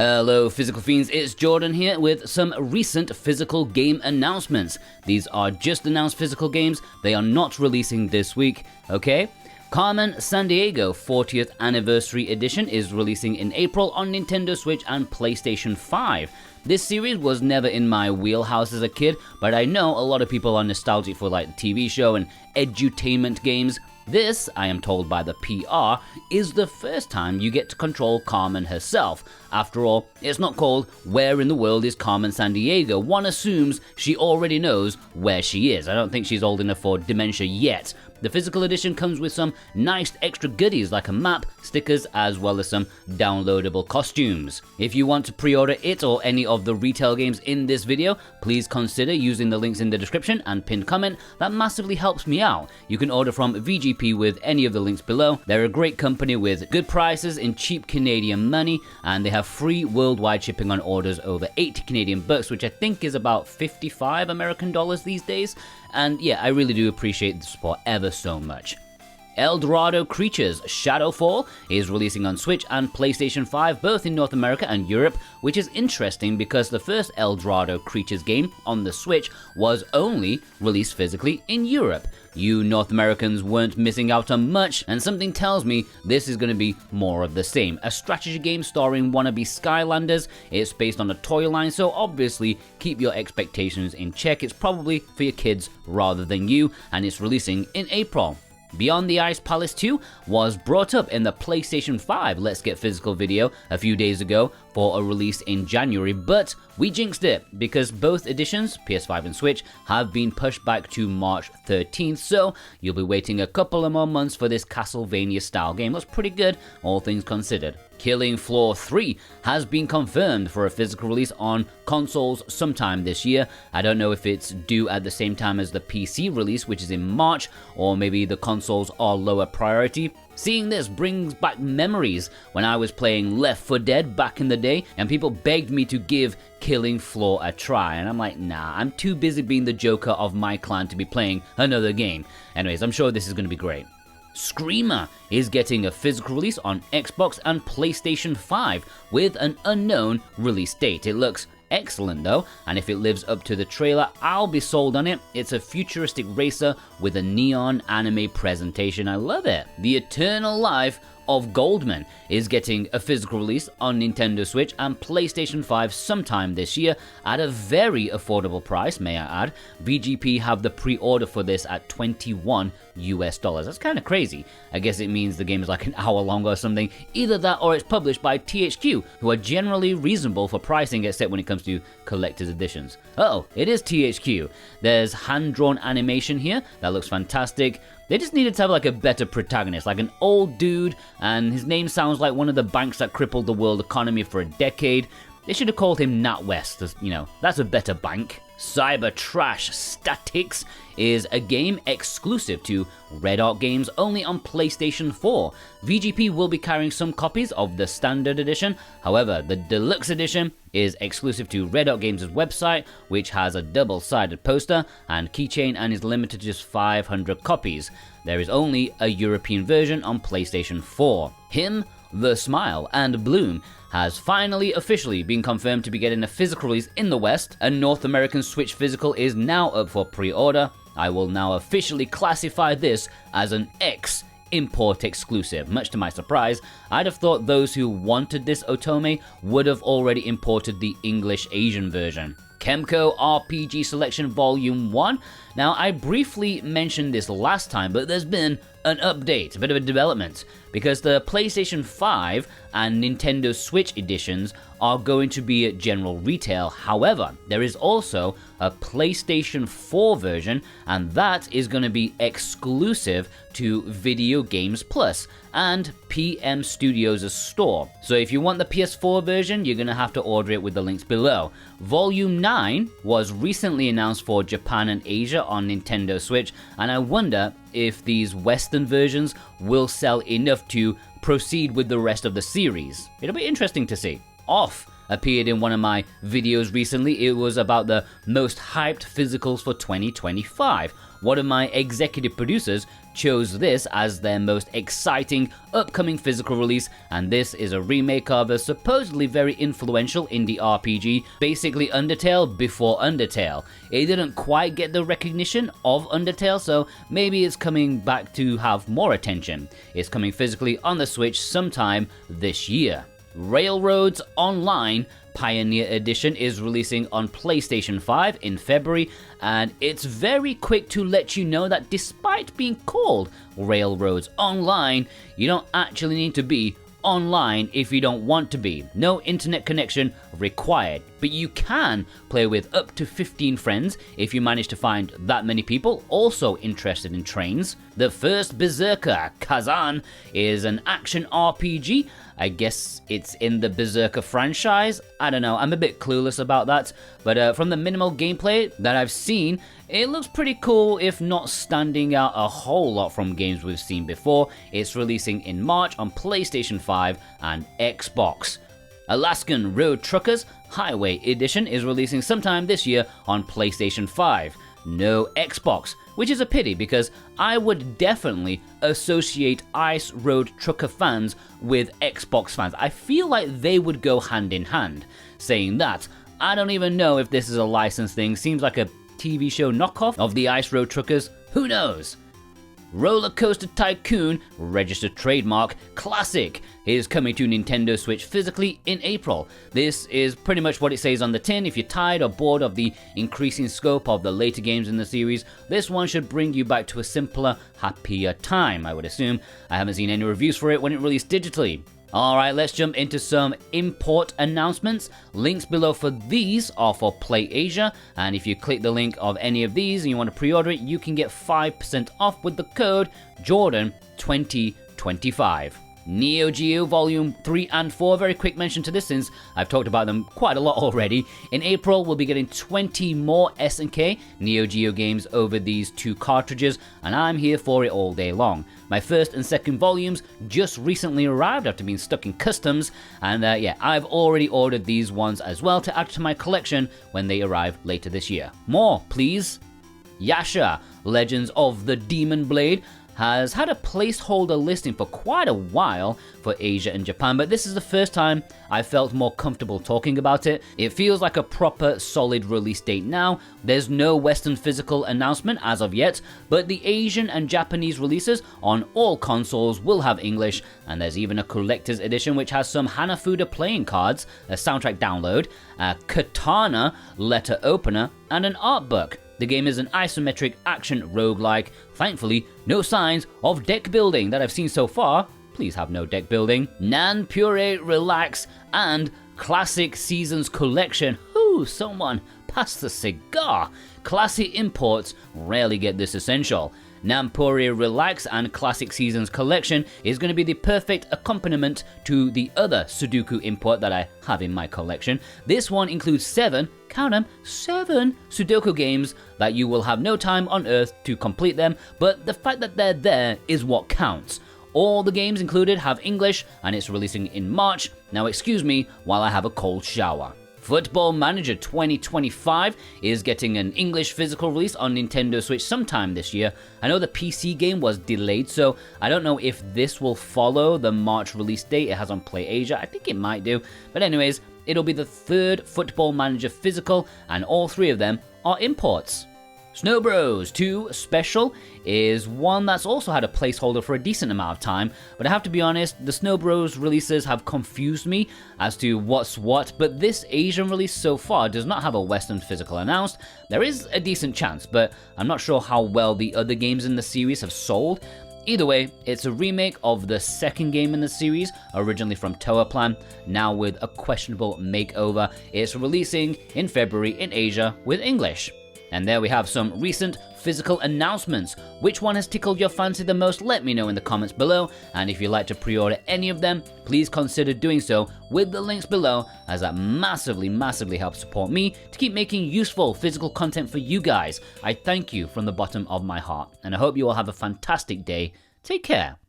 Hello Physical Fiends, it's Jordan here with some recent physical game announcements. These are just announced physical games, they are not releasing this week, okay? Carmen Sandiego 40th Anniversary Edition is releasing in April on Nintendo Switch and PlayStation 5. This series was never in my wheelhouse as a kid, but I know a lot of people are nostalgic for like the TV show and edutainment games. This, I am told by the PR, is the first time you get to control Carmen herself. After all, it's not called Where in the World is Carmen Sandiego. One assumes she already knows where she is. I don't think she's old enough for dementia yet. The physical edition comes with some nice extra goodies like a map, stickers, as well as some downloadable costumes. If you want to pre-order it or any of the retail games in this video, please consider using the links in the description and pinned comment. That massively helps me out. You can order from VGP with any of the links below. They're a great company with good prices in cheap Canadian money, and they have free worldwide shipping on orders over 80 Canadian bucks, which I think is about 55 American dollars these days. And yeah, I really do appreciate the support ever so much. Eldrador Creatures Shadowfall is releasing on Switch and PlayStation 5, both in North America and Europe, which is interesting because the first Eldrador Creatures game on the Switch was only released physically in Europe. You North Americans weren't missing out on much, and something tells me this is going to be more of the same. A strategy game starring wannabe Skylanders. It's based on a toy line, so obviously keep your expectations in check. It's probably for your kids rather than you, and it's releasing in April. Beyond the Ice Palace 2 was brought up in the PlayStation 5 Let's Get Physical video a few days ago for a release in January, but we jinxed it because both editions, PS5 and Switch, have been pushed back to March 13th, so you'll be waiting a couple of more months for this Castlevania style game. Looks pretty good, all things considered. Killing Floor 3 has been confirmed for a physical release on consoles sometime this year. I don't know if it's due at the same time as the PC release, which is in March, or maybe the consoles are lower priority. Seeing this brings back memories when I was playing Left 4 Dead back in the day, and people begged me to give Killing Floor a try, and I'm like, nah, I'm too busy being the Joker of my clan to be playing another game. Anyways, I'm sure this is going to be great. Screamer is getting a physical release on Xbox and PlayStation 5 with an unknown release date. It looks excellent though, and if it lives up to the trailer, I'll be sold on it. It's a futuristic racer with a neon anime presentation. I love it. The Eternal Life of Goldman is getting a physical release on Nintendo Switch and PlayStation 5 sometime this year at a very affordable price, may I add. VGP have the pre-order for this at $21 US. That's kind of crazy. I guess it means the game is like an hour long or something. Either that or it's published by THQ, who are generally reasonable for pricing except when it comes to collector's editions. Oh, it is THQ. There's hand-drawn animation here. That looks fantastic. They just needed to have like a better protagonist, like an old dude, and his name sounds like one of the banks that crippled the world economy for a decade. They should have called him NatWest, you know, that's a better bank. Cybertrash STATYX is a game exclusive to Red Arc Games only on PlayStation 4. VGP will be carrying some copies of the standard edition, however, the deluxe edition is exclusive to Red Arc Games' website, which has a double-sided poster and keychain and is limited to just 500 copies. There is only a European version on PlayStation 4. Him, The Smile, and Bloom has finally officially been confirmed to be getting a physical release in the West. A North American Switch physical is now up for pre-order. I will now officially classify this as an X import exclusive. Much to my surprise, I'd have thought those who wanted this otome would have already imported the English Asian version. KEMCO RPG Selection Volume 1. Now, I briefly mentioned this last time, but there's been an update, a bit of a development, because the PlayStation 5 and Nintendo Switch editions are going to be at general retail. However, there is also a PlayStation 4 version, and that is going to be exclusive to Video Games Plus and PM Studios' store. So if you want the PS4 version, you're going to have to order it with the links below. Volume 9 was recently announced for Japan and Asia on Nintendo Switch, and I wonder if these Western versions will sell enough to proceed with the rest of the series. It'll be interesting to see. Off appeared in one of my videos recently. It was about the most hyped physicals for 2025. One of my executive producers chose this as their most exciting upcoming physical release, and this is a remake of a supposedly very influential indie RPG, basically Undertale before Undertale. It didn't quite get the recognition of Undertale, so maybe it's coming back to have more attention. It's coming physically on the Switch sometime this year. Railroads Online Pioneer Edition is releasing on PlayStation 5 in February, and it's very quick to let you know that despite being called Railroads Online, you don't actually need to be online if you don't want to be. No internet connection required, but you can play with up to 15 friends if you manage to find that many people also interested in trains. The first Berserker, Khazan, is an action RPG. I guess it's in the Berserker franchise. I don't know, I'm a bit clueless about that, but from the minimal gameplay that I've seen, it looks pretty cool, if not standing out a whole lot from games we've seen before. It's releasing in March on PlayStation 5 and Xbox. Alaskan Road Truckers Highway Edition is releasing sometime this year on PlayStation 5. No Xbox, which is a pity because I would definitely associate Ice Road Trucker fans with Xbox fans. I feel like they would go hand in hand. Saying that, I don't even know if this is a licensed thing. Seems like a TV show knockoff of the Ice Road Truckers. Who knows? RollerCoaster Tycoon, registered trademark, Classic, is coming to Nintendo Switch physically in April. This is pretty much what it says on the tin. If you're tired or bored of the increasing scope of the later games in the series, this one should bring you back to a simpler, happier time, I would assume. I haven't seen any reviews for it when it released digitally. Alright, let's jump into some import announcements. Links below for these are for Play Asia, and if you click the link of any of these and you want to pre-order it, you can get 5% off with the code Jordan2025. NEOGEO Volume 3 and 4, very quick mention to this since I've talked about them quite a lot already. In April, we'll be getting 20 more S&K NEOGEO games over these two cartridges, and I'm here for it all day long. My first and second volumes just recently arrived after being stuck in customs, and yeah, I've already ordered these ones as well to add to my collection when they arrive later this year. More, please. Yasha, Legends of the Demon Blade, has had a placeholder listing for quite a while for Asia and Japan, but this is the first time I felt more comfortable talking about it. It feels like a proper solid release date now. There's no Western physical announcement as of yet, but the Asian and Japanese releases on all consoles will have English, and there's even a collector's edition which has some Hanafuda playing cards, a soundtrack download, a katana letter opener, and an art book. The game is an isometric action roguelike. Thankfully, no signs of deck building that I've seen so far. Please have no deck building. Nanpure Relax and Classic Seasons Collection. Ooh, someone pass the cigar. Classic imports rarely get this essential. Nanpure Relax and Classic Seasons Collection is going to be the perfect accompaniment to the other Sudoku import that I have in my collection. This one includes 7, count them, 7 Sudoku games that you will have no time on earth to complete them, but the fact that they're there is what counts. All the games included have English, and it's releasing in March. Now excuse me while I have a cold shower. Football Manager 2025 is getting an English physical release on Nintendo Switch sometime this year. I know the PC game was delayed, so I don't know if this will follow the March release date it has on Play Asia. I think it might do. But anyways, it'll be the third Football Manager physical, and all 3 of them are imports. Snow Bros 2 Special is one that's also had a placeholder for a decent amount of time, but I have to be honest, the Snow Bros releases have confused me as to what's what, but this Asian release so far does not have a Western physical announced. There is a decent chance, but I'm not sure how well the other games in the series have sold. Either way, it's a remake of the second game in the series, originally from Toa Plan, now with a questionable makeover. It's releasing in February in Asia with English. And there we have some recent physical announcements. Which one has tickled your fancy the most? Let me know in the comments below. And if you'd like to pre-order any of them, please consider doing so with the links below, as that massively helps support me to keep making useful physical content for you guys. I thank you from the bottom of my heart, and I hope you all have a fantastic day. Take care.